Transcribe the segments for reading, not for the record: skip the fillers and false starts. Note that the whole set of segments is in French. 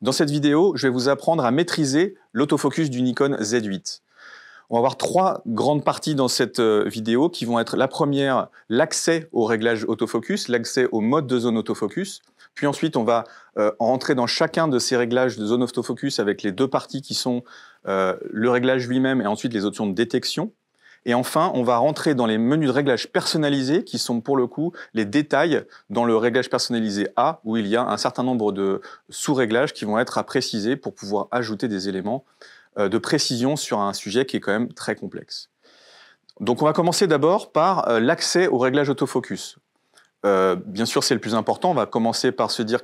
Dans cette vidéo, je vais vous apprendre à maîtriser l'autofocus du Nikon Z8. On va voir trois grandes parties dans cette vidéo qui vont être la première, l'accès au réglage autofocus, l'accès au mode de zone autofocus. Puis ensuite, on va rentrer dans chacun de ces réglages de zone autofocus avec les deux parties qui sont le réglage lui-même et ensuite les options de détection. Et enfin, on va rentrer dans les menus de réglage personnalisés qui sont pour le coup les détails dans le réglage personnalisé A où il y a un certain nombre de sous-réglages qui vont être à préciser pour pouvoir ajouter des éléments de précision sur un sujet qui est quand même très complexe. Donc on va commencer d'abord par l'accès au réglage autofocus. Bien sûr, c'est le plus important. On va commencer par se dire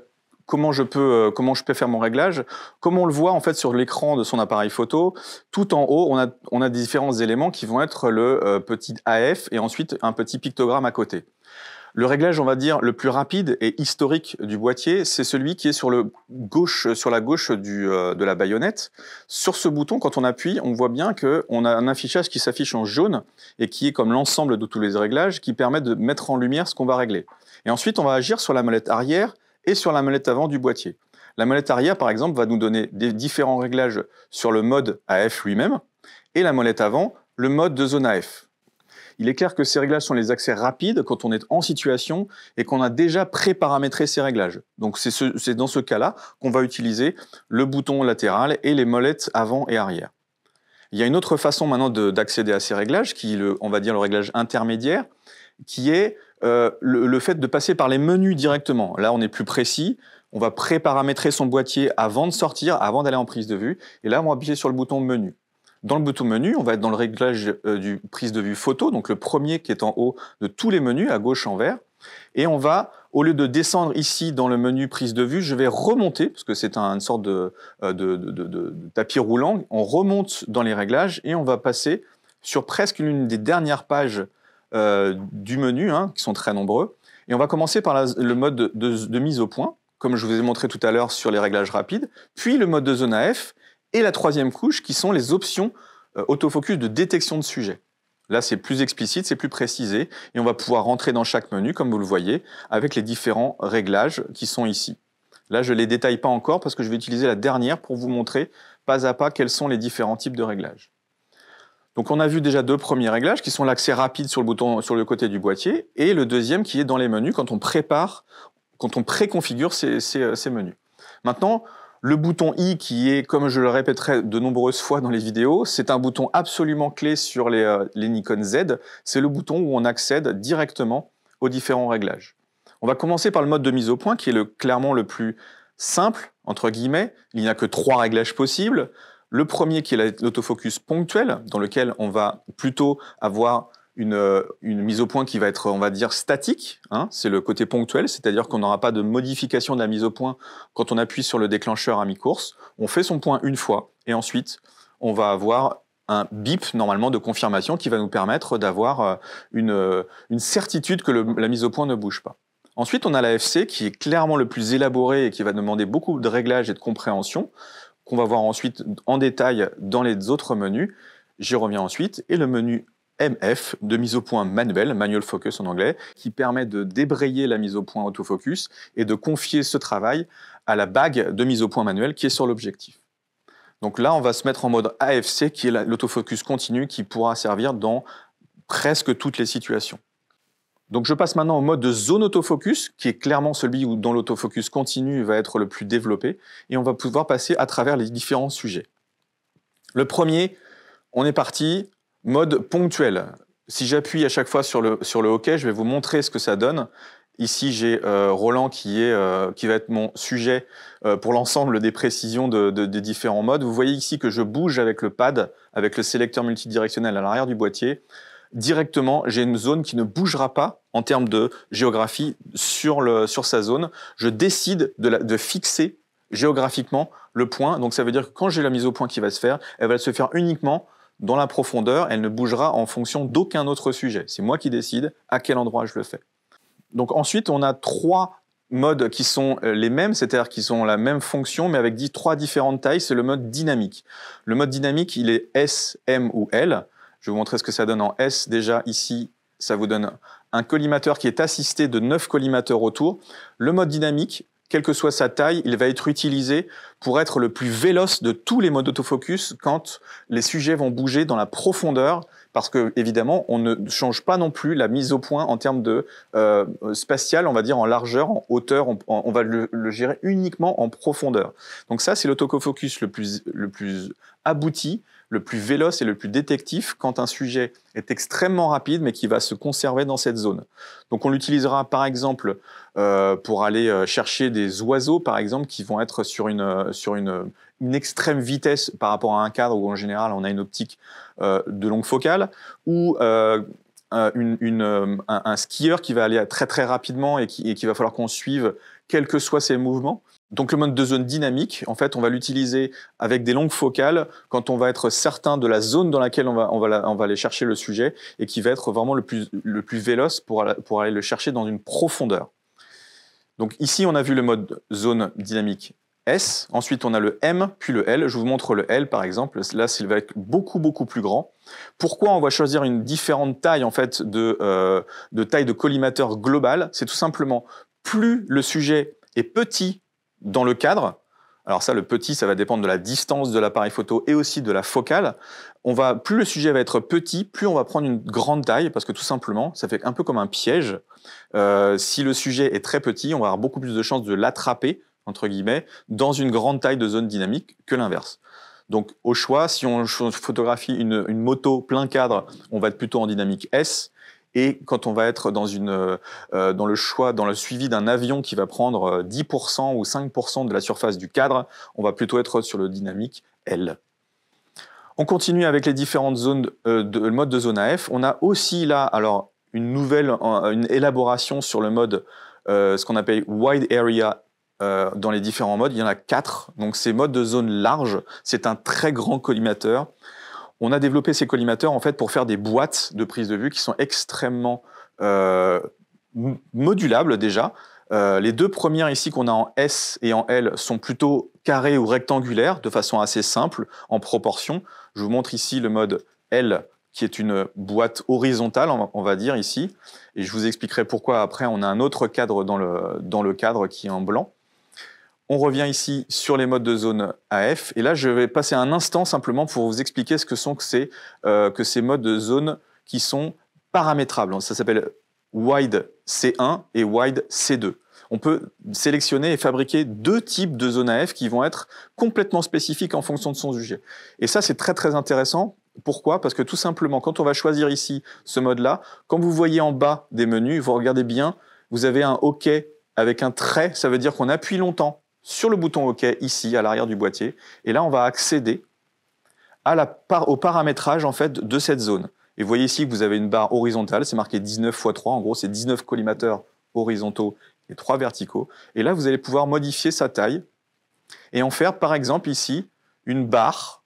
comment je peux faire mon réglage. Comme on le voit en fait sur l'écran de son appareil photo, tout en haut, on a différents éléments qui vont être le petit AF et ensuite un petit pictogramme à côté. Le réglage, on va dire, le plus rapide et historique du boîtier, c'est celui qui est sur la gauche de la baïonnette. Sur ce bouton, quand on appuie, on voit bien qu'on a un affichage qui s'affiche en jaune et qui est comme l'ensemble de tous les réglages qui permet de mettre en lumière ce qu'on va régler. Et ensuite, on va agir sur la molette arrière et sur la molette avant du boîtier. La molette arrière, par exemple, va nous donner des différents réglages sur le mode AF lui-même et la molette avant, le mode de zone AF. Il est clair que ces réglages sont les accès rapides quand on est en situation et qu'on a déjà pré-paramétré ces réglages. Donc c'est dans ce cas-là qu'on va utiliser le bouton latéral et les molettes avant et arrière. Il y a une autre façon maintenant d'accéder à ces réglages, qui est on va dire le réglage intermédiaire, qui est le fait de passer par les menus directement. Là, on est plus précis. On va pré-paramétrer son boîtier avant de sortir, avant d'aller en prise de vue. Et là, on va appuyer sur le bouton menu. Dans le bouton menu, on va être dans le réglage du prise de vue photo, donc le premier qui est en haut de tous les menus, à gauche en vert. Et on va, au lieu de descendre ici dans le menu prise de vue, je vais remonter, parce que c'est une sorte de tapis roulant. On remonte dans les réglages et on va passer sur presque l'une des dernières pages du menu, qui sont très nombreux. Et on va commencer par le mode de mise au point, comme je vous ai montré tout à l'heure sur les réglages rapides, puis le mode de zone AF, et la troisième couche qui sont les options autofocus de détection de sujet. Là, c'est plus explicite, c'est plus précisé, et on va pouvoir rentrer dans chaque menu, comme vous le voyez, avec les différents réglages qui sont ici. Là, je ne les détaille pas encore parce que je vais utiliser la dernière pour vous montrer pas à pas quels sont les différents types de réglages. Donc on a vu déjà deux premiers réglages qui sont l'accès rapide sur le côté du boîtier et le deuxième qui est dans les menus quand on préconfigure ces menus. Maintenant, le bouton I qui est, comme je le répéterai de nombreuses fois dans les vidéos, c'est un bouton absolument clé sur les Nikon Z. C'est le bouton où on accède directement aux différents réglages. On va commencer par le mode de mise au point qui est clairement le plus simple, entre guillemets. Il n'y a que trois réglages possibles. Le premier qui est l'autofocus ponctuel, dans lequel on va plutôt avoir une mise au point qui va être, on va dire, statique. C'est le côté ponctuel, c'est-à-dire qu'on n'aura pas de modification de la mise au point quand on appuie sur le déclencheur à mi-course. On fait son point une fois et ensuite, on va avoir un bip, normalement, de confirmation qui va nous permettre d'avoir une certitude que la mise au point ne bouge pas. Ensuite, on a l'AFC qui est clairement le plus élaboré et qui va demander beaucoup de réglages et de compréhension, qu'on va voir ensuite en détail dans les autres menus. J'y reviens ensuite. Et le menu MF, de mise au point manuel, Manual Focus en anglais, qui permet de débrayer la mise au point autofocus et de confier ce travail à la bague de mise au point manuelle qui est sur l'objectif. Donc là, on va se mettre en mode AFC, qui est l'autofocus continu, qui pourra servir dans presque toutes les situations. Donc je passe maintenant au mode de zone autofocus, qui est clairement celui dont l'autofocus continu va être le plus développé, et on va pouvoir passer à travers les différents sujets. Le premier, on est parti, mode ponctuel. Si j'appuie à chaque fois sur le OK, je vais vous montrer ce que ça donne. Ici, j'ai Roland qui va être mon sujet pour l'ensemble des précisions des différents modes. Vous voyez ici que je bouge avec le pad, avec le sélecteur multidirectionnel à l'arrière du boîtier. Directement, j'ai une zone qui ne bougera pas en termes de géographie sur sa zone. Je décide de fixer géographiquement le point. Donc ça veut dire que quand j'ai la mise au point qui va se faire, elle va se faire uniquement dans la profondeur. Elle ne bougera en fonction d'aucun autre sujet. C'est moi qui décide à quel endroit je le fais. Donc ensuite, on a trois modes qui sont les mêmes, c'est-à-dire qui sont la même fonction, mais avec trois différentes tailles. C'est le mode dynamique. Le mode dynamique, il est S, M ou L. Je vais vous montrer ce que ça donne en S. Déjà, ici, ça vous donne un collimateur qui est assisté de 9 collimateurs autour. Le mode dynamique, quelle que soit sa taille, il va être utilisé pour être le plus véloce de tous les modes autofocus quand les sujets vont bouger dans la profondeur, parce que évidemment, on ne change pas non plus la mise au point en termes de spatial, on va dire en largeur, en hauteur, on va le gérer uniquement en profondeur. Donc ça, c'est l'autofocus le plus abouti, le plus véloce et le plus détectif quand un sujet est extrêmement rapide mais qui va se conserver dans cette zone. Donc on l'utilisera par exemple pour aller chercher des oiseaux par exemple qui vont être sur une extrême vitesse par rapport à un cadre où en général on a une optique de longue focale, ou un skieur qui va aller très très rapidement et qui va falloir qu'on suive quels que soient ses mouvements. Donc le mode de zone dynamique, en fait, on va l'utiliser avec des longues focales quand on va être certain de la zone dans laquelle on va aller chercher le sujet et qui va être vraiment le plus véloce pour aller le chercher dans une profondeur. Donc ici, on a vu le mode zone dynamique S, ensuite on a le M, puis le L. Je vous montre le L par exemple, là il va être beaucoup plus grand. Pourquoi on va choisir une différente taille en fait de taille de collimateur global? C'est tout simplement plus le sujet est petit dans le cadre, alors ça le petit ça va dépendre de la distance de l'appareil photo et aussi de la focale, plus le sujet va être petit, plus on va prendre une grande taille parce que tout simplement ça fait un peu comme un piège. Si le sujet est très petit, on va avoir beaucoup plus de chances de l'attraper entre guillemets, dans une grande taille de zone dynamique que l'inverse. Donc au choix, si on photographie une moto plein cadre, on va être plutôt en dynamique S. Et quand on va être dans le suivi d'un avion qui va prendre 10% ou 5% de la surface du cadre, on va plutôt être sur le dynamique L. On continue avec les différentes zones le mode de zone AF. On a aussi là alors une élaboration sur le mode ce qu'on appelle Wide Area. Dans les différents modes, il y en a 4. Donc ces modes de zone large, c'est un très grand collimateur. On a développé ces collimateurs en fait pour faire des boîtes de prise de vue qui sont extrêmement modulables déjà. Les deux premières ici qu'on a en S et en L sont plutôt carrées ou rectangulaires de façon assez simple en proportion. Je vous montre ici le mode L qui est une boîte horizontale, on va dire ici. Et je vous expliquerai pourquoi après on a un autre cadre dans le cadre qui est en blanc. On revient ici sur les modes de zone AF. Et là, je vais passer un instant simplement pour vous expliquer ce que sont que ces modes de zone qui sont paramétrables. Ça s'appelle Wide C1 et Wide C2. On peut sélectionner et fabriquer deux types de zones AF qui vont être complètement spécifiques en fonction de son sujet. Et ça, c'est très très intéressant. Pourquoi? Parce que tout simplement, quand on va choisir ici ce mode-là, quand vous voyez en bas des menus, vous regardez bien, vous avez un OK avec un trait, ça veut dire qu'on appuie longtemps sur le bouton OK ici à l'arrière du boîtier, et là on va accéder au paramétrage en fait de cette zone. Et vous voyez ici que vous avez une barre horizontale, c'est marqué 19 x 3, en gros c'est 19 collimateurs horizontaux et 3 verticaux, et là vous allez pouvoir modifier sa taille et en faire par exemple ici une barre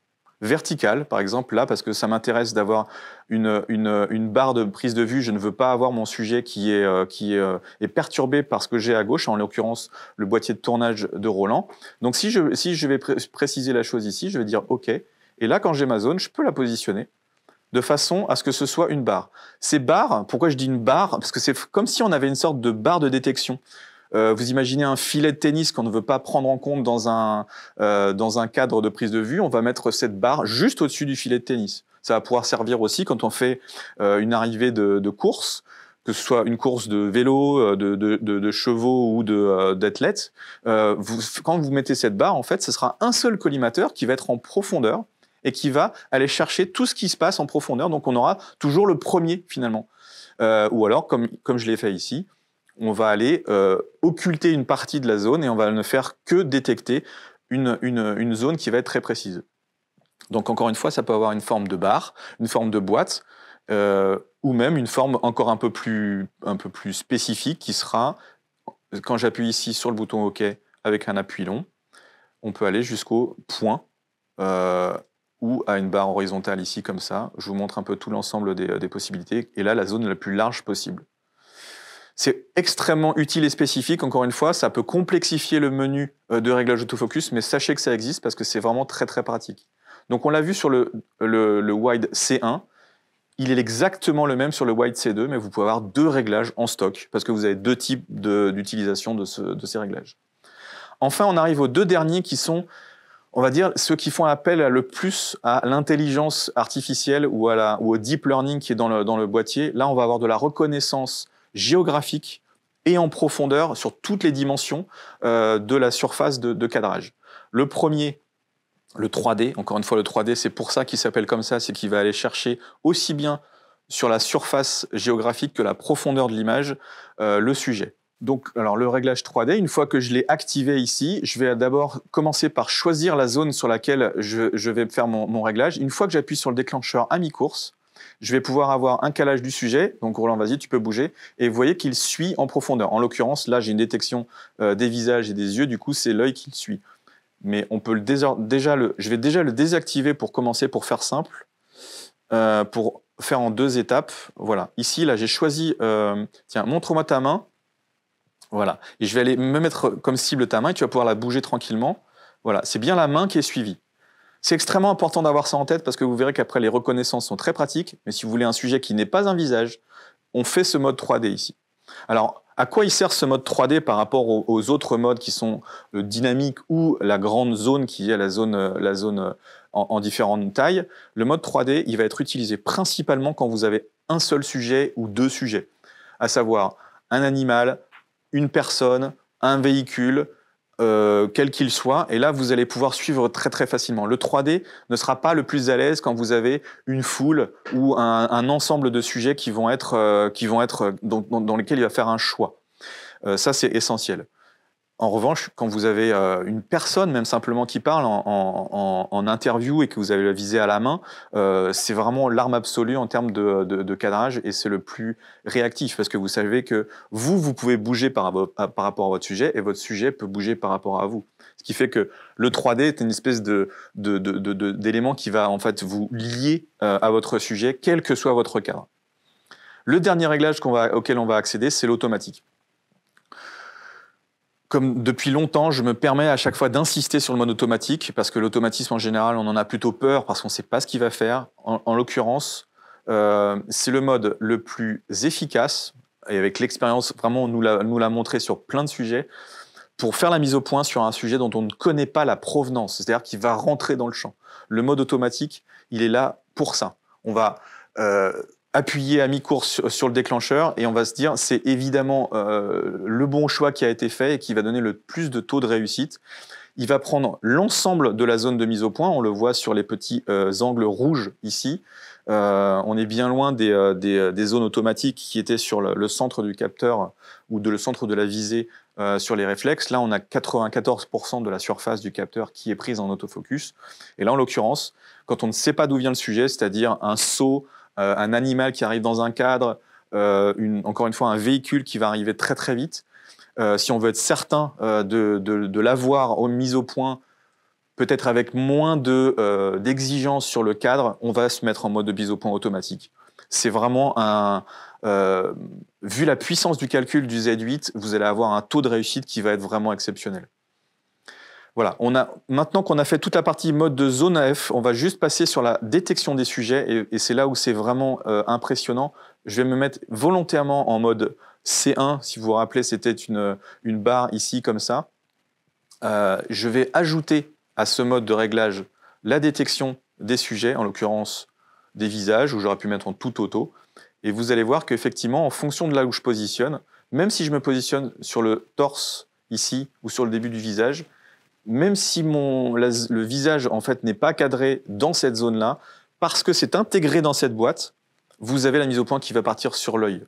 verticale, par exemple là, parce que ça m'intéresse d'avoir une barre de prise de vue. Je ne veux pas avoir mon sujet qui est perturbé par ce que j'ai à gauche, en l'occurrence le boîtier de tournage de Roland. Donc si je vais préciser la chose ici, je vais dire OK. Et là, quand j'ai ma zone, je peux la positionner de façon à ce que ce soit une barre. Ces barres, pourquoi je dis une barre? Parce que c'est comme si on avait une sorte de barre de détection. Vous imaginez un filet de tennis qu'on ne veut pas prendre en compte dans un cadre de prise de vue, on va mettre cette barre juste au-dessus du filet de tennis. Ça va pouvoir servir aussi quand on fait une arrivée de course, que ce soit une course de vélo, de chevaux ou d'athlètes. Quand vous mettez cette barre, en fait, ce sera un seul collimateur qui va être en profondeur et qui va aller chercher tout ce qui se passe en profondeur. Donc on aura toujours le premier finalement. Ou alors, comme je l'ai fait ici, on va aller occulter une partie de la zone et on va ne faire que détecter une zone qui va être très précise. Donc encore une fois, ça peut avoir une forme de barre, une forme de boîte, ou même une forme encore un peu plus spécifique qui sera, quand j'appuie ici sur le bouton OK avec un appui long, on peut aller jusqu'au point ou à une barre horizontale ici comme ça. Je vous montre un peu tout l'ensemble des possibilités. Et là, la zone la plus large possible. C'est extrêmement utile et spécifique. Encore une fois, ça peut complexifier le menu de réglage autofocus, mais sachez que ça existe parce que c'est vraiment très très pratique. Donc on l'a vu sur le Wide C1. Il est exactement le même sur le Wide C2, mais vous pouvez avoir deux réglages en stock parce que vous avez deux types d'utilisation de ces réglages. Enfin, on arrive aux deux derniers qui sont, on va dire, ceux qui font appel le plus à l'intelligence artificielle ou au deep learning qui est dans le boîtier. Là, on va avoir de la reconnaissance géographique et en profondeur sur toutes les dimensions de la surface de cadrage. Le premier, le 3D, encore une fois, le 3D, c'est pour ça qu'il s'appelle comme ça, c'est qu'il va aller chercher aussi bien sur la surface géographique que la profondeur de l'image, le sujet. Donc, alors, le réglage 3D, une fois que je l'ai activé ici, je vais d'abord commencer par choisir la zone sur laquelle je vais faire mon réglage. Une fois que j'appuie sur le déclencheur à mi-course, je vais pouvoir avoir un calage du sujet. Donc, Roland, vas-y, tu peux bouger. Et vous voyez qu'il suit en profondeur. En l'occurrence, là, j'ai une détection des visages et des yeux. Du coup, c'est l'œil qui le suit. Mais on peut je vais déjà le désactiver pour commencer, pour faire simple, pour faire en 2 étapes. Voilà. Ici, là, j'ai choisi, tiens, montre-moi ta main. Voilà. Et je vais aller me mettre comme cible ta main et tu vas pouvoir la bouger tranquillement. Voilà. C'est bien la main qui est suivie. C'est extrêmement important d'avoir ça en tête parce que vous verrez qu'après, les reconnaissances sont très pratiques. Mais si vous voulez un sujet qui n'est pas un visage, on fait ce mode 3D ici. Alors, à quoi il sert ce mode 3D par rapport aux autres modes qui sont le dynamique ou la grande zone qui est la zone en différentes tailles? Le mode 3D, il va être utilisé principalement quand vous avez un seul sujet ou 2 sujets, à savoir un animal, une personne, un véhicule, quel qu'il soit, et là vous allez pouvoir suivre très très facilement. Le 3D ne sera pas le plus à l'aise quand vous avez une foule ou un ensemble de sujets qui vont être dans lesquels il va faire un choix. Ça c'est essentiel. En revanche, quand vous avez une personne, même simplement qui parle en interview et que vous avez la visée à la main, c'est vraiment l'arme absolue en termes de cadrage et c'est le plus réactif parce que vous savez que vous pouvez bouger par rapport à votre sujet et votre sujet peut bouger par rapport à vous. Ce qui fait que le 3D est une espèce d'élément qui va en fait vous lier à votre sujet, quel que soit votre cadre. Le dernier réglage auquel on va accéder, c'est l'automatique. Comme depuis longtemps, je me permets à chaque fois d'insister sur le mode automatique, parce que l'automatisme en général, on en a plutôt peur, parce qu'on ne sait pas ce qu'il va faire. En l'occurrence, c'est le mode le plus efficace, et avec l'expérience, vraiment, on nous l'a montré sur plein de sujets, pour faire la mise au point sur un sujet dont on ne connaît pas la provenance, c'est-à-dire qu'il va rentrer dans le champ. Le mode automatique, il est là pour ça. On va appuyer à mi-course sur le déclencheur et on va se dire c'est évidemment le bon choix qui a été fait et qui va donner le plus de taux de réussite. Il va prendre l'ensemble de la zone de mise au point, on le voit sur les petits angles rouges ici. On est bien loin des zones automatiques qui étaient sur le centre du capteur ou le centre de la visée sur les réflexes. Là, on a 94% de la surface du capteur qui est prise en autofocus. Et là, en l'occurrence, quand on ne sait pas d'où vient le sujet, c'est-à-dire un saut, un animal qui arrive dans un cadre, encore une fois un véhicule qui va arriver très très vite. Si on veut être certain de l'avoir mise au point, peut-être avec moins d'exigences sur le cadre, on va se mettre en mode de mise au point automatique. C'est vraiment vu la puissance du calcul du Z8, vous allez avoir un taux de réussite qui va être vraiment exceptionnel. Voilà, maintenant qu'on a fait toute la partie mode de zone AF, on va juste passer sur la détection des sujets et c'est là où c'est vraiment impressionnant. Je vais me mettre volontairement en mode C1, si vous vous rappelez, c'était une barre ici comme ça. Je vais ajouter à ce mode de réglage la détection des sujets, en l'occurrence des visages, où j'aurais pu mettre en tout auto. Et vous allez voir qu'effectivement, en fonction de là où je positionne, même si je me positionne sur le torse ici ou sur le début du visage, même si le visage en fait n'est pas cadré dans cette zone-là, parce que c'est intégré dans cette boîte, vous avez la mise au point qui va partir sur l'œil.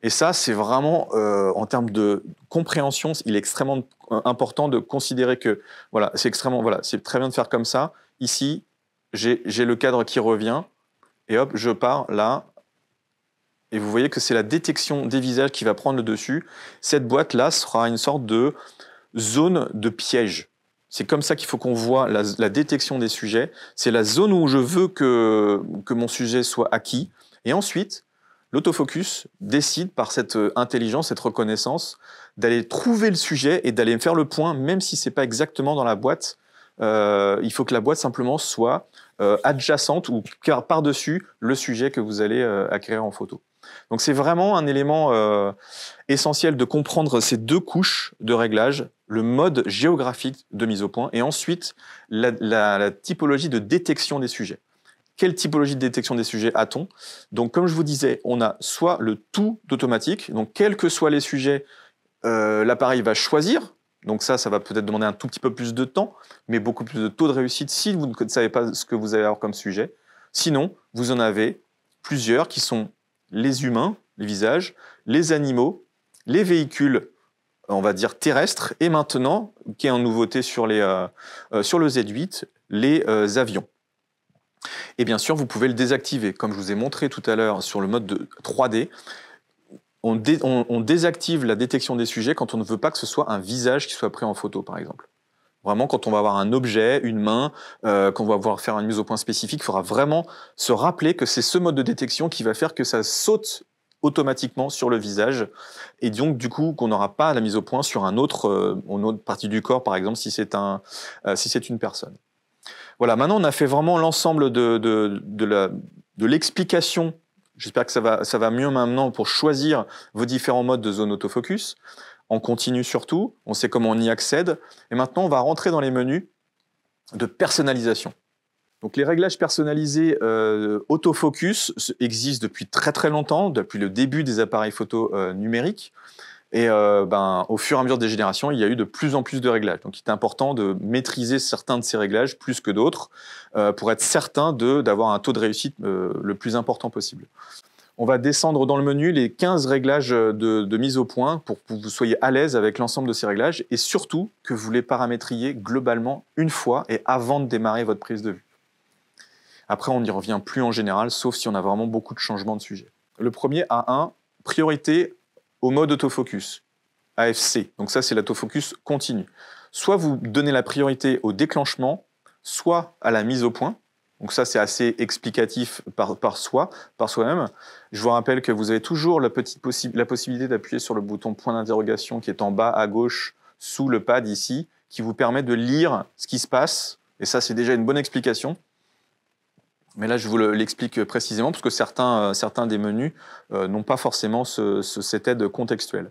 Et ça, c'est vraiment, en termes de compréhension, il est extrêmement important de considérer que, voilà, c'est très bien de faire comme ça. Ici, j'ai le cadre qui revient, et hop, je pars là, et vous voyez que c'est la détection des visages qui va prendre le dessus. Cette boîte-là sera une sorte de zone de piège. C'est comme ça qu'il faut qu'on voit la détection des sujets. C'est la zone où je veux que mon sujet soit acquis. Et ensuite, l'autofocus décide par cette intelligence, cette reconnaissance, d'aller trouver le sujet et d'aller faire le point, même si ce n'est pas exactement dans la boîte. Il faut que la boîte simplement soit adjacente ou par-dessus le sujet que vous allez acquérir en photo. Donc c'est vraiment un élément essentiel de comprendre ces deux couches de réglage le mode géographique de mise au point et ensuite la typologie de détection des sujets. Quelle typologie de détection des sujets a-t-on? Donc, comme je vous disais, on a soit le tout d'automatique, donc quels que soient les sujets, l'appareil va choisir. Donc ça va peut-être demander un tout petit peu plus de temps, mais beaucoup plus de taux de réussite si vous ne savez pas ce que vous allez avoir comme sujet. Sinon, vous en avez plusieurs qui sont les humains, les visages, les animaux, les véhicules, on va dire terrestres, et maintenant, qui est en nouveauté sur le Z8, les avions. Et bien sûr, vous pouvez le désactiver. Comme je vous ai montré tout à l'heure sur le mode de 3D, on désactive la détection des sujets quand on ne veut pas que ce soit un visage qui soit pris en photo, par exemple. Vraiment, quand on va avoir un objet, une main, qu'on va pouvoir faire une mise au point spécifique, il faudra vraiment se rappeler que c'est ce mode de détection qui va faire que ça saute automatiquement sur le visage, et donc du coup qu'on n'aura pas la mise au point sur une autre partie du corps, par exemple, si c'est une personne. Voilà, maintenant on a fait vraiment l'ensemble de l'explication. J'espère que ça va mieux maintenant pour choisir vos différents modes de zone autofocus. En continu surtout, on sait comment on y accède. Et maintenant, on va rentrer dans les menus de personnalisation. Donc les réglages personnalisés autofocus existent depuis très très longtemps, depuis le début des appareils photo numériques. Et au fur et à mesure des générations, il y a eu de plus en plus de réglages. Donc il est important de maîtriser certains de ces réglages plus que d'autres pour être certain d'avoir un taux de réussite le plus important possible. On va descendre dans le menu les 15 réglages de mise au point pour que vous soyez à l'aise avec l'ensemble de ces réglages et surtout que vous les paramétriez globalement une fois et avant de démarrer votre prise de vue. Après, on n'y revient plus en général, sauf si on a vraiment beaucoup de changements de sujet. Le premier A1, priorité au mode autofocus, AFC. Donc ça, c'est l'autofocus continu. Soit vous donnez la priorité au déclenchement, soit à la mise au point. Donc ça, c'est assez explicatif par soi-même. Je vous rappelle que vous avez toujours la possibilité d'appuyer sur le bouton point d'interrogation qui est en bas à gauche sous le pad ici, qui vous permet de lire ce qui se passe. Et ça, c'est déjà une bonne explication. Mais là, je vous l'explique précisément parce que certains des menus n'ont pas forcément cette aide contextuelle.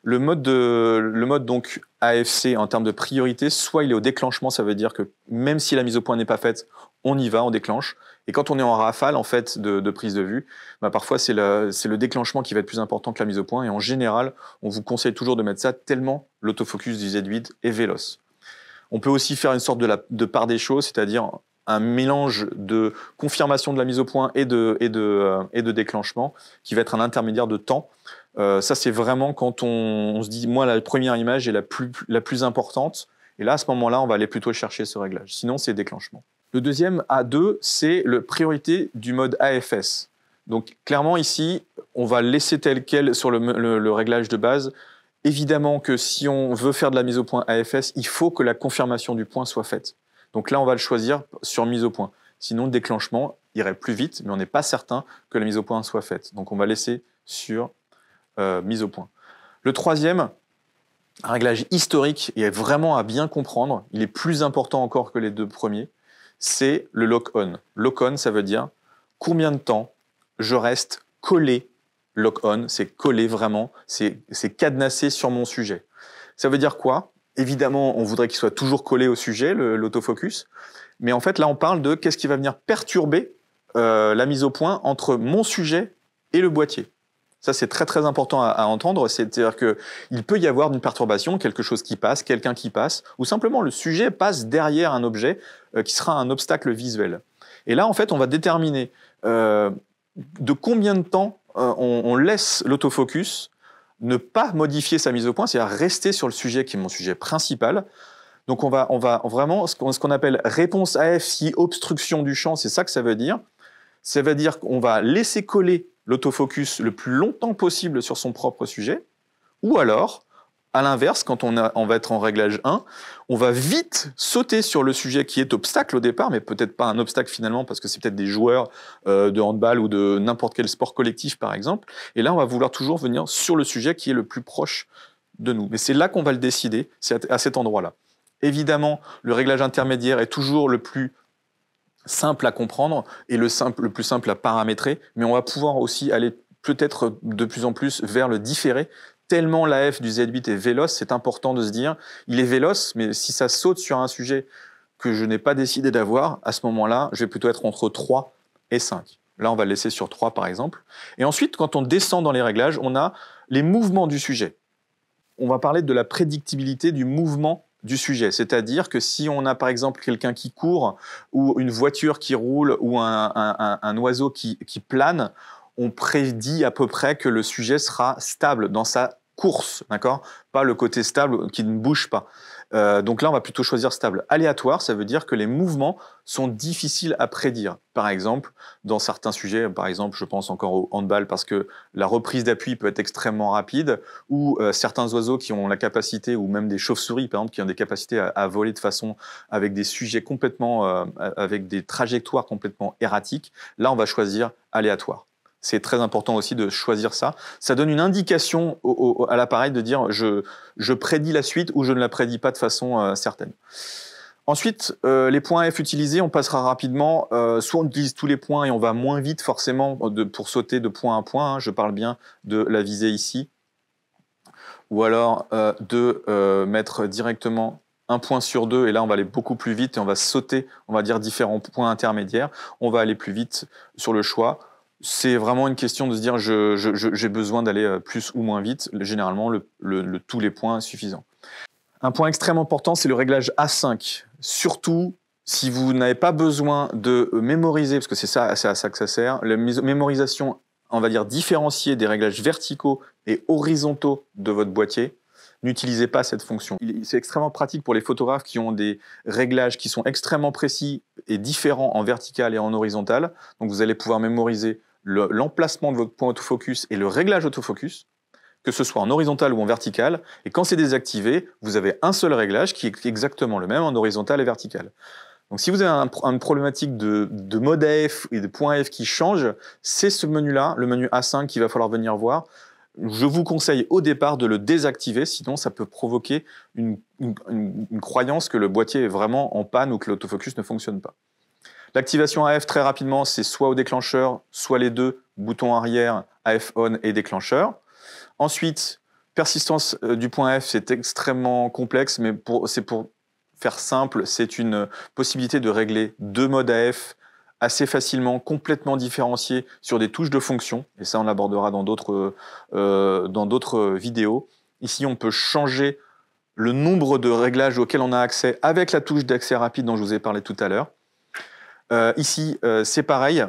Le mode donc AFC en termes de priorité, soit il est au déclenchement, ça veut dire que même si la mise au point n'est pas faite, on y va, on déclenche. Et quand on est en rafale en fait de prise de vue, parfois c'est le déclenchement qui va être plus important que la mise au point. Et en général, on vous conseille toujours de mettre ça tellement l'autofocus du Z8 est véloce. On peut aussi faire une sorte de part des choses, c'est-à-dire un mélange de confirmation de la mise au point et de déclenchement qui va être un intermédiaire de temps. Ça, c'est vraiment quand on se dit, moi, la première image est la plus importante. Et là, à ce moment-là, on va aller plutôt chercher ce réglage. Sinon, c'est déclenchement. Le deuxième, A2, c'est la priorité du mode AFS. Donc, clairement, ici, on va laisser tel quel sur le réglage de base. Évidemment que si on veut faire de la mise au point AFS, il faut que la confirmation du point soit faite. Donc là, on va le choisir sur mise au point. Sinon, le déclenchement irait plus vite, mais on n'est pas certain que la mise au point soit faite. Donc on va laisser sur mise au point. Le troisième, un réglage historique et vraiment à bien comprendre, il est plus important encore que les deux premiers, c'est le lock-on. Lock-on, ça veut dire combien de temps je reste collé. Lock-on, c'est collé vraiment, c'est cadenassé sur mon sujet. Ça veut dire quoi? Évidemment, on voudrait qu'il soit toujours collé au sujet, l'autofocus. Mais en fait, là, on parle de qu'est-ce qui va venir perturber la mise au point entre mon sujet et le boîtier. Ça, c'est très, très important à entendre. C'est-à-dire qu'il peut y avoir une perturbation, quelque chose qui passe, quelqu'un qui passe, ou simplement le sujet passe derrière un objet qui sera un obstacle visuel. Et là, en fait, on va déterminer de combien de temps on laisse l'autofocus ne pas modifier sa mise au point, c'est-à-dire rester sur le sujet qui est mon sujet principal. Donc on va vraiment, ce qu'on appelle réponse AF si obstruction du champ, c'est ça que ça veut dire. Ça veut dire qu'on va laisser coller l'autofocus le plus longtemps possible sur son propre sujet, ou alors, à l'inverse, quand on va être en réglage 1, on va vite sauter sur le sujet qui est obstacle au départ, mais peut-être pas un obstacle finalement, parce que c'est peut-être des joueurs de handball ou de n'importe quel sport collectif, par exemple. Et là, on va vouloir toujours venir sur le sujet qui est le plus proche de nous. Mais c'est là qu'on va le décider, c'est à cet endroit-là. Évidemment, le réglage intermédiaire est toujours le plus simple à comprendre et le plus simple à paramétrer, mais on va pouvoir aussi aller peut-être de plus en plus vers le différé, tellement l'AF du Z8 est véloce, c'est important de se dire, il est véloce, mais si ça saute sur un sujet que je n'ai pas décidé d'avoir, à ce moment-là, je vais plutôt être entre 3 et 5. Là, on va le laisser sur 3, par exemple. Et ensuite, quand on descend dans les réglages, on a les mouvements du sujet. On va parler de la prédictibilité du mouvement du sujet. C'est-à-dire que si on a, par exemple, quelqu'un qui court, ou une voiture qui roule, ou un oiseau qui plane, on prédit à peu près que le sujet sera stable dans sa course, d'accord? Pas le côté stable qui ne bouge pas. Donc là, on va plutôt choisir stable. Aléatoire, ça veut dire que les mouvements sont difficiles à prédire. Par exemple, dans certains sujets, par exemple, je pense encore au handball parce que la reprise d'appui peut être extrêmement rapide, ou certains oiseaux qui ont la capacité, ou même des chauves-souris, par exemple, qui ont des capacités à voler de façon avec des sujets complètement, avec des trajectoires complètement erratiques. Là, on va choisir aléatoire. C'est très important aussi de choisir ça. Ça donne une indication à l'appareil de dire je prédis la suite ou je ne la prédis pas de façon certaine. Ensuite, les points F utilisés, on passera rapidement. Soit on utilise tous les points et on va moins vite forcément pour sauter de point à point. Hein. Je parle bien de la visée ici. Ou alors de mettre directement un point sur deux, et là on va aller beaucoup plus vite et on va sauter, on va dire, différents points intermédiaires. On va aller plus vite sur le choix. C'est vraiment une question de se dire j'ai besoin d'aller plus ou moins vite. Généralement, tous les points suffisants. Un point extrêmement important, c'est le réglage A5. Surtout si vous n'avez pas besoin de mémoriser, parce que c'est à ça que ça sert, la mémorisation, on va dire, différenciée des réglages verticaux et horizontaux de votre boîtier. N'utilisez pas cette fonction. C'est extrêmement pratique pour les photographes qui ont des réglages qui sont extrêmement précis et différents en vertical et en horizontal. Donc vous allez pouvoir mémoriser l'emplacement de votre point autofocus et le réglage autofocus, que ce soit en horizontal ou en vertical. Et quand c'est désactivé, vous avez un seul réglage qui est exactement le même en horizontal et vertical. Donc si vous avez une problématique de mode AF et de point F qui change, c'est ce menu-là, le menu A5, qu'il va falloir venir voir. Je vous conseille au départ de le désactiver, sinon ça peut provoquer une croyance que le boîtier est vraiment en panne ou que l'autofocus ne fonctionne pas. L'activation AF, très rapidement, c'est soit au déclencheur, soit les deux, bouton arrière, AF on et déclencheur. Ensuite, persistance du point F, c'est extrêmement complexe, mais c'est pour faire simple, c'est une possibilité de régler deux modes AF assez facilement, complètement différenciés sur des touches de fonction, et ça on l'abordera dans d'autres vidéos. Ici, on peut changer le nombre de réglages auxquels on a accès avec la touche d'accès rapide dont je vous ai parlé tout à l'heure. Ici, c'est pareil.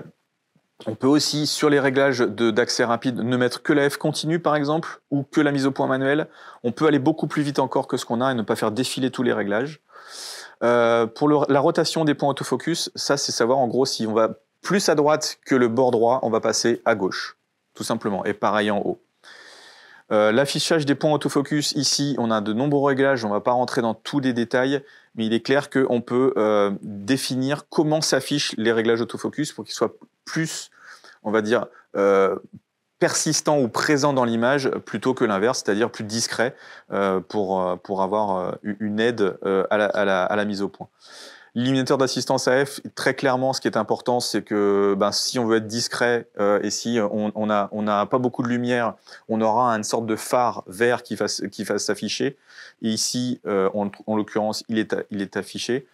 On peut aussi, sur les réglages d'accès rapide, ne mettre que la F continue, par exemple, ou que la mise au point manuelle. On peut aller beaucoup plus vite encore que ce qu'on a et ne pas faire défiler tous les réglages. Pour la rotation des points autofocus, ça, c'est savoir, en gros, si on va plus à droite que le bord droit, on va passer à gauche, tout simplement, et pareil en haut. L'affichage des points autofocus, ici, on a de nombreux réglages, on ne va pas rentrer dans tous les détails, mais il est clair qu'on peut définir comment s'affichent les réglages autofocus pour qu'ils soient plus, on va dire, persistants ou présents dans l'image plutôt que l'inverse, c'est-à-dire plus discret pour avoir une aide à la mise au point. Limitateur d'assistance AF, très clairement, ce qui est important, c'est que si on veut être discret et si on n'a pas beaucoup de lumière, on aura une sorte de phare vert qui fasse s'afficher. Et ici, en l'occurrence, il est affiché.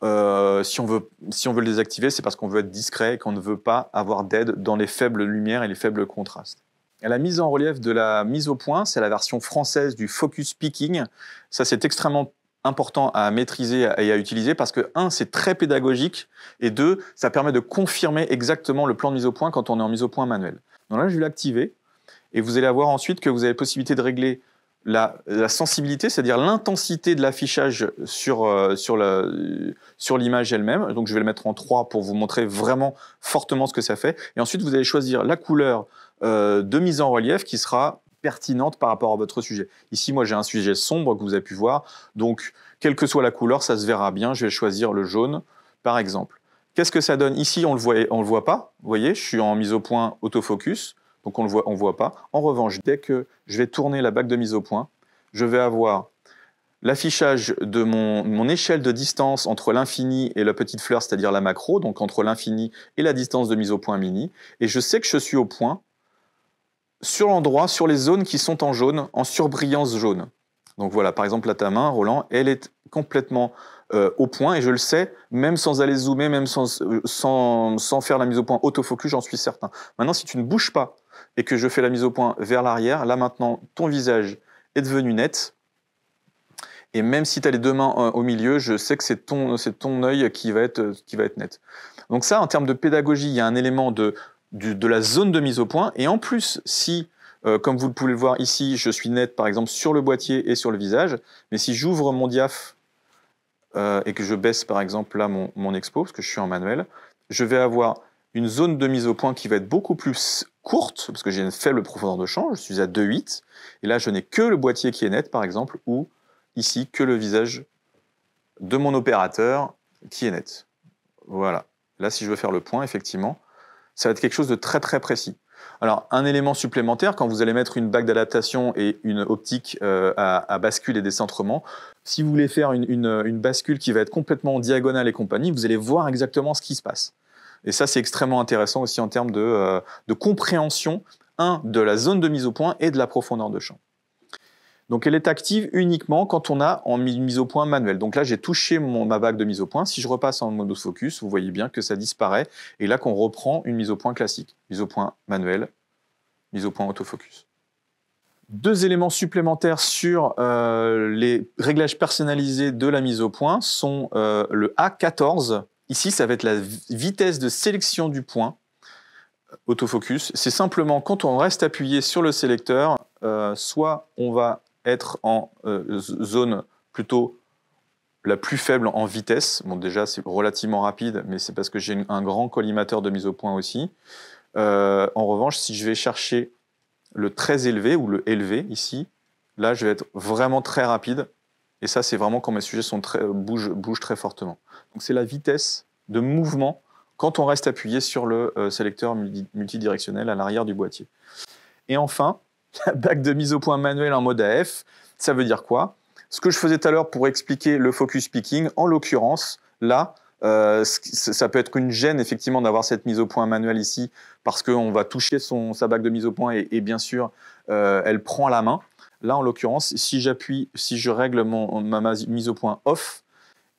Si on veut le désactiver, c'est parce qu'on veut être discret et qu'on ne veut pas avoir d'aide dans les faibles lumières et les faibles contrastes. Et la mise en relief de la mise au point, c'est la version française du Focus Peaking. Ça, c'est extrêmement important à maîtriser et à utiliser parce que, un, c'est très pédagogique, et deux, ça permet de confirmer exactement le plan de mise au point quand on est en mise au point manuelle. Donc là, je vais l'activer, et vous allez avoir ensuite que vous avez la possibilité de régler la sensibilité, c'est-à-dire l'intensité de l'affichage sur l'image elle-même. Donc je vais le mettre en 3 pour vous montrer vraiment fortement ce que ça fait. Et ensuite, vous allez choisir la couleur de mise en relief qui sera pertinente par rapport à votre sujet. Ici, moi, j'ai un sujet sombre que vous avez pu voir. Donc, quelle que soit la couleur, ça se verra bien. Je vais choisir le jaune, par exemple. Qu'est-ce que ça donne? Ici, on le voit pas. Vous voyez, je suis en mise au point autofocus. Donc, on le voit pas. En revanche, dès que je vais tourner la bague de mise au point, je vais avoir l'affichage de mon échelle de distance entre l'infini et la petite fleur, c'est-à-dire la macro, donc entre l'infini et la distance de mise au point mini. Et je sais que je suis au point sur l'endroit, sur les zones qui sont en jaune, en surbrillance jaune. Donc voilà, par exemple, là, ta main, Roland, elle est complètement au point, et je le sais, même sans aller zoomer, même sans faire la mise au point autofocus, j'en suis certain. Maintenant, si tu ne bouges pas et que je fais la mise au point vers l'arrière, là maintenant, ton visage est devenu net. Et même si tu as les deux mains au milieu, je sais que c'est ton œil qui va être net. Donc ça, en termes de pédagogie, il y a un élément de la zone de mise au point. Et en plus, si, comme vous pouvez le voir ici, je suis net, par exemple, sur le boîtier et sur le visage, mais si j'ouvre mon diaph et que je baisse, par exemple, là, mon expo, parce que je suis en manuel, je vais avoir une zone de mise au point qui va être beaucoup plus courte, parce que j'ai une faible profondeur de champ, je suis à 2,8, et là, je n'ai que le boîtier qui est net, par exemple, ou ici, que le visage de mon opérateur qui est net. Voilà. Là, si je veux faire le point, effectivement, ça va être quelque chose de très très précis. Alors, un élément supplémentaire, quand vous allez mettre une bague d'adaptation et une optique à bascule et décentrement, si vous voulez faire une bascule qui va être complètement diagonale et compagnie, vous allez voir exactement ce qui se passe. Et ça, c'est extrêmement intéressant aussi en termes de compréhension, de la zone de mise au point et de la profondeur de champ. Donc elle est active uniquement quand on a en mise au point manuelle. Donc là, j'ai touché ma bague de mise au point. Si je repasse en mode autofocus, vous voyez bien que ça disparaît. Et là, qu'on reprend une mise au point classique. Mise au point manuelle, mise au point autofocus. Deux éléments supplémentaires sur les réglages personnalisés de la mise au point sont le A14. Ici, ça va être la vitesse de sélection du point autofocus. C'est simplement quand on reste appuyé sur le sélecteur, soit on va être en zone plutôt la plus faible en vitesse. Bon, déjà, c'est relativement rapide, mais c'est parce que j'ai un grand collimateur de mise au point aussi. En revanche, si je vais chercher le très élevé ou le élevé ici, là, je vais être vraiment très rapide. Et ça, c'est vraiment quand mes sujets bougent très fortement. Donc, c'est la vitesse de mouvement quand on reste appuyé sur le sélecteur multidirectionnel à l'arrière du boîtier. Et enfin, la bague de mise au point manuelle en mode AF, ça veut dire quoi? Ce que je faisais tout à l'heure pour expliquer le focus picking, en l'occurrence, là, ça peut être une gêne effectivement d'avoir cette mise au point manuelle ici, parce qu'on va toucher sa bague de mise au point et bien sûr, elle prend la main. Là, en l'occurrence, si je règle ma mise au point off,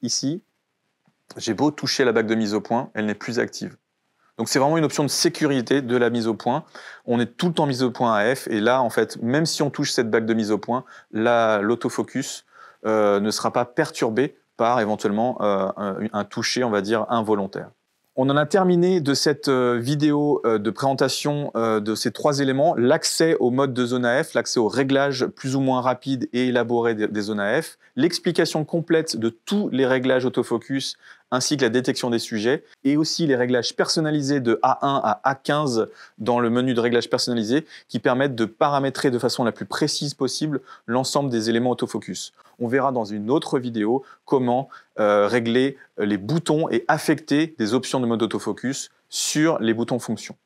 ici, j'ai beau toucher la bague de mise au point, elle n'est plus active. Donc c'est vraiment une option de sécurité de la mise au point. On est tout le temps mis au point AF, et là, en fait, même si on touche cette bague de mise au point, l'autofocus ne sera pas perturbé par éventuellement un toucher, on va dire, involontaire. On en a terminé de cette vidéo de présentation de ces trois éléments: l'accès au mode de zone AF, l'accès au réglage plus ou moins rapide et élaboré des zones AF, l'explication complète de tous les réglages autofocus ainsi que la détection des sujets, et aussi les réglages personnalisés de A1 à A15 dans le menu de réglage personnalisé qui permettent de paramétrer de façon la plus précise possible l'ensemble des éléments autofocus. On verra dans une autre vidéo comment régler les boutons et affecter des options de mode autofocus sur les boutons fonctions.